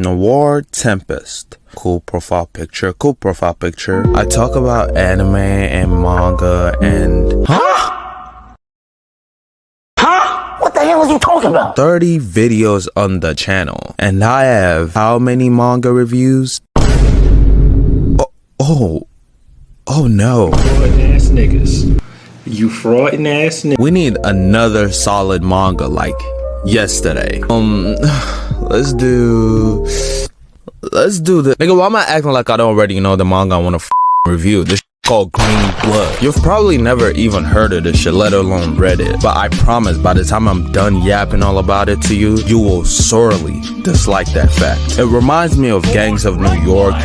Noir Tempest. Cool profile picture, cool profile picture. I talk about anime and manga and... What the hell is you talking about? 30 videos on the channel. And I have how many manga reviews? Oh no. Frauding ass niggas. You frauding ass niggas. We need another solid manga like yesterday. Let's do the nigga. Why am I acting like I don't already know the manga I want to review? This called Green Blood. You've probably never even heard of this shit, let alone read it. But I promise by the time I'm done yapping all about it to you, you will sorely dislike that fact. It reminds me of Gangs of New York,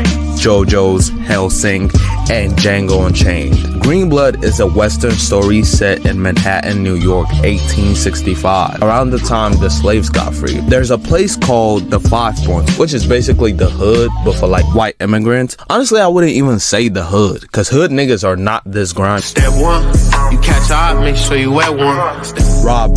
JoJo's, Hellsing, and Django Unchained. Green Blood is a Western story set in Manhattan, New York, 1865, around the time the slaves got freed. There's a place called the 5 Points, which is basically the hood, but for like white immigrants. Honestly, I wouldn't even say the hood, because hood niggas are not this grind. Step one, you catch a eye, make sure you wet one. Robbery,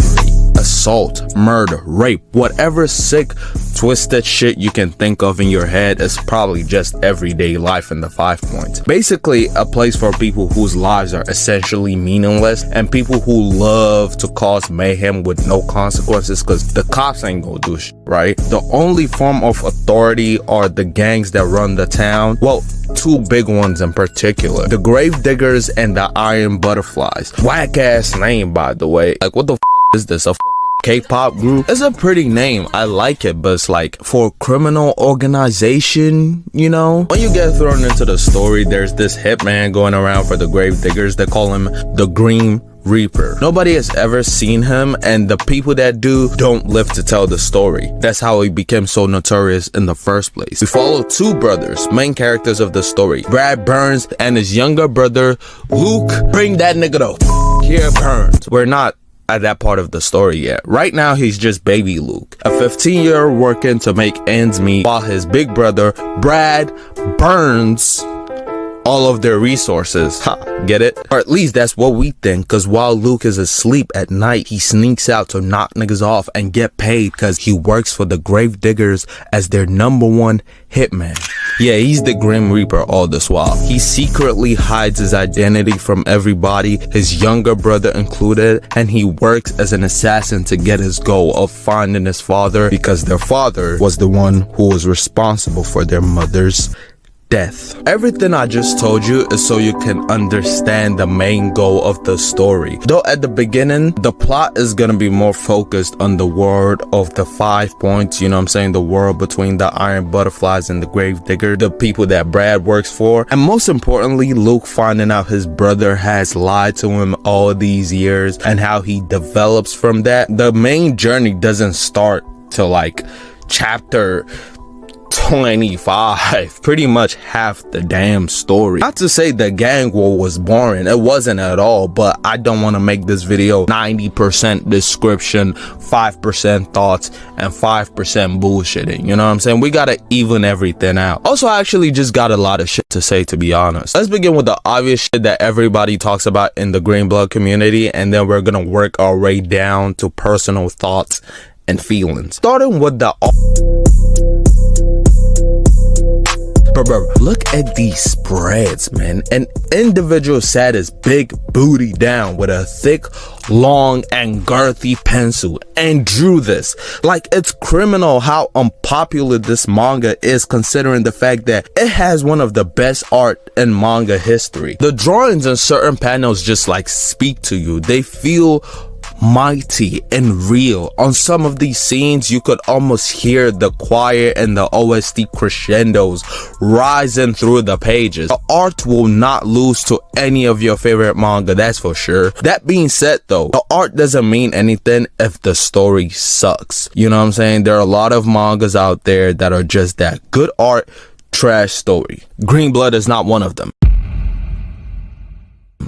assault, murder, rape, whatever sick, twisted shit you can think of in your head is probably just everyday life in the 5 Points. Basically, a place for people whose lives are essentially meaningless and people who love to cause mayhem with no consequences because the cops ain't gonna do shit, right? The only form of authority are the gangs that run the town. Well, two big ones in particular, the Gravediggers and the Iron Butterflies. Whack ass name, by the way. Like, what the is this, a K-pop group? It's a pretty name, I like it, but it's like for criminal organization, you know? When you get thrown into the story, there's this hitman going around for the Gravediggers. They call him the Grim Reaper. Nobody has ever seen him, and the people that do don't live to tell the story. That's how he became so notorious in the first place. We follow two brothers, main characters of the story, Brad Burns and his younger brother Luke. Bring that nigga to here, Burns. We're not at that part of the story yet. Right now, he's just baby Luke, a 15-year-old working to make ends meet, while his big brother Brad burns all of their resources. Ha, get it? Or at least that's what we think, because while Luke is asleep at night, he sneaks out to knock niggas off and get paid because he works for the Gravediggers as their #1 hitman. Yeah, he's the Grim Reaper all this while. He secretly hides his identity from everybody, his younger brother included, and he works as an assassin to get his goal of finding his father, because their father was the one who was responsible for their mother's death. Everything I just told you is so you can understand the main goal of the story. Though at the beginning, the plot is gonna be more focused on the world of the 5 Points, you know what I'm saying? The world between the Iron Butterflies and the Gravedigger, the people that Brad works for, and most importantly, Luke finding out his brother has lied to him all these years and how he develops from that. The main journey doesn't start till like chapter 25, pretty much half the damn story. Not to say the gang war was boring, it wasn't at all, but I don't want to make this video 90% description, 5% thoughts, and 5% bullshitting, you know what I'm saying? We gotta even everything out. Also, I actually just got a lot of shit to say, to be honest. Let's begin with the obvious shit that everybody talks about in the Green Blood community, and then we're gonna work our way down to personal thoughts and feelings. Starting with the bro, look at these spreads, man. An individual sat his big booty down with a thick, long, and girthy pencil and drew this. Like, it's criminal how unpopular this manga is, considering the fact that it has one of the best art in manga history. The drawings in certain panels just like speak to you. They feel mighty and real. On some of these scenes, you could almost hear the choir and the OST crescendos rising through the pages. The art will not lose to any of your favorite manga, that's for sure. That being said though, the art doesn't mean anything if the story sucks. You know what I'm saying? There are a lot of mangas out there that are just that: good art, trash story. Green Blood is not one of them.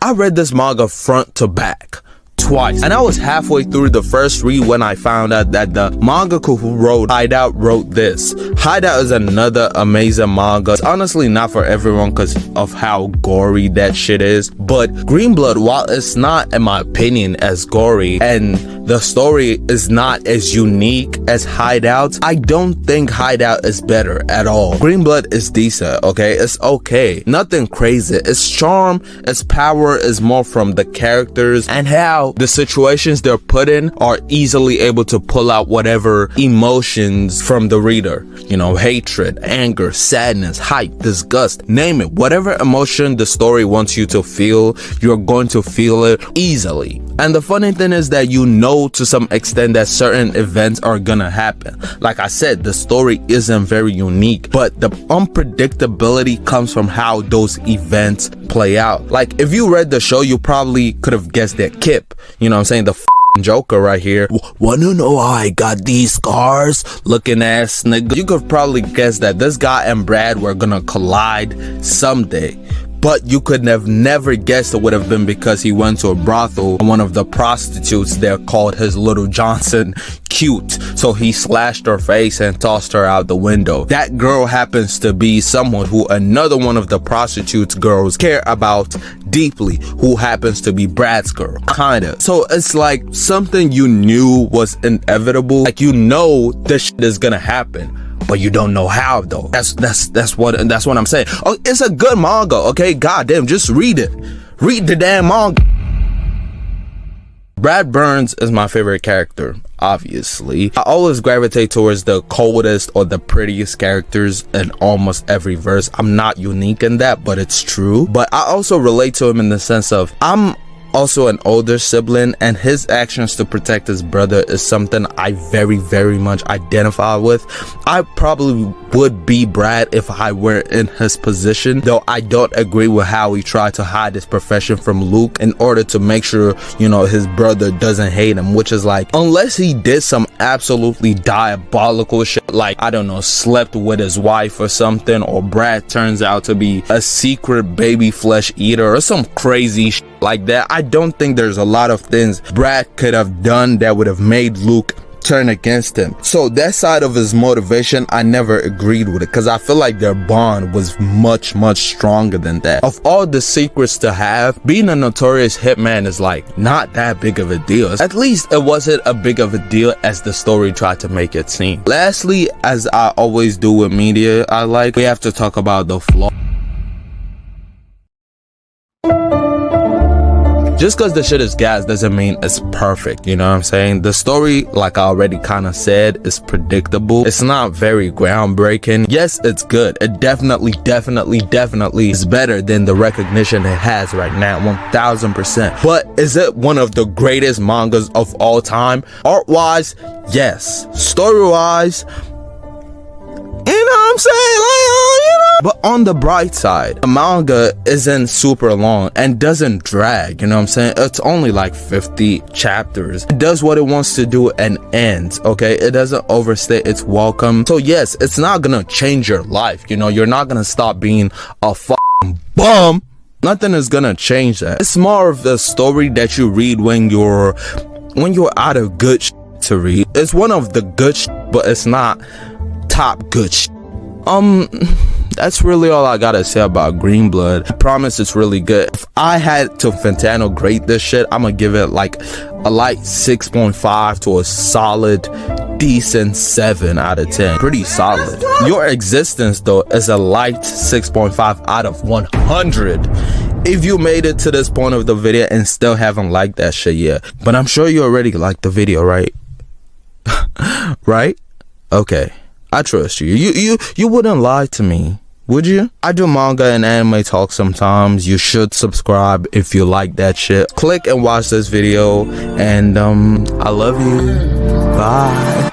I read this manga front to back twice, and I was halfway through the first read when I found out that the mangaka who wrote Hideout wrote this. Hideout is another amazing manga. It's honestly not for everyone because of how gory that shit is, but Green Blood, while it's not, in my opinion, as gory and the story is not as unique as Hideout, I don't think Hideout is better at all. Green Blood is decent, okay? It's okay. Nothing crazy. Its charm, its power is more from the characters and how the situations they're put in are easily able to pull out whatever emotions from the reader. You know, hatred, anger, sadness, hype, disgust, name it. Whatever emotion the story wants you to feel, you're going to feel it easily. And the funny thing is that you know to some extent that certain events are gonna happen. Like I said, the story isn't very unique, but the unpredictability comes from how those events play out. Like if you read the show, you probably could have guessed that Kip, you know what I'm saying, the Joker right here, wanna know how I got these scars? Looking ass nigga. You could probably guess that this guy and Brad were gonna collide someday. But you could have never guessed it would have been because he went to a brothel and one of the prostitutes there called his little Johnson cute. So he slashed her face and tossed her out the window. That girl happens to be someone who another one of the prostitutes girls care about deeply, who happens to be Brad's girl, kinda. So it's like something you knew was inevitable. Like you know this shit is gonna happen, but you don't know how though. That's what I'm saying. Oh, it's a good manga, okay? Goddamn, just read it. Read the damn manga. Brad Burns is my favorite character, obviously. I always gravitate towards the coldest or the prettiest characters in almost every verse. I'm not unique in that, but it's true. But I also relate to him in the sense of I'm also an older sibling, and his actions to protect his brother is something I very, very much identify with. I probably would be Brad if I were in his position, though I don't agree with how he tried to hide his profession from Luke in order to make sure, you know, his brother doesn't hate him, which is like, unless he did some absolutely diabolical shit, like, I don't know, slept with his wife or something, or Brad turns out to be a secret baby flesh eater or some crazy shit like that, I don't think there's a lot of things Brad could have done that would have made Luke turn against him. So that side of his motivation, I never agreed with it, because I feel like their bond was much stronger than that. Of all the secrets to have, being a notorious hitman is like not that big of a deal. At least it wasn't a big of a deal as the story tried to make it seem. Lastly, as I always do with media we have to talk about the flaw. Just because the shit is gas doesn't mean it's perfect, you know what I'm saying? The story, like I already kind of said, is predictable. It's not very groundbreaking. Yes, it's good. It definitely is better than the recognition it has right now, 1000%. But is it one of the greatest mangas of all time? Art-wise, yes. Story-wise, you know what I'm saying? But on the bright side, the manga isn't super long and doesn't drag, you know what I'm saying? It's only like 50 chapters. It does what it wants to do and ends, okay? It doesn't overstay its welcome. So yes, it's not gonna change your life, you know? You're not gonna stop being a fucking bum. Nothing is gonna change that. It's more of the story that you read when you're out of good to read. It's one of the good but it's not top good that's really all I gotta say about Green Blood. I promise it's really good. If I had to Fantano grade this shit, I'm gonna give it like a light 6.5 to a solid decent 7 out of 10. Pretty solid. Your Existence though is a light 6.5 out of 100. If you made it to this point of the video and still haven't liked that shit yet, but I'm sure you already liked the video, right? Right? Okay, I trust you. You wouldn't lie to me, would you? I do manga and anime talk sometimes. You should subscribe if you like that shit. Click and watch this video, and I love you. Bye.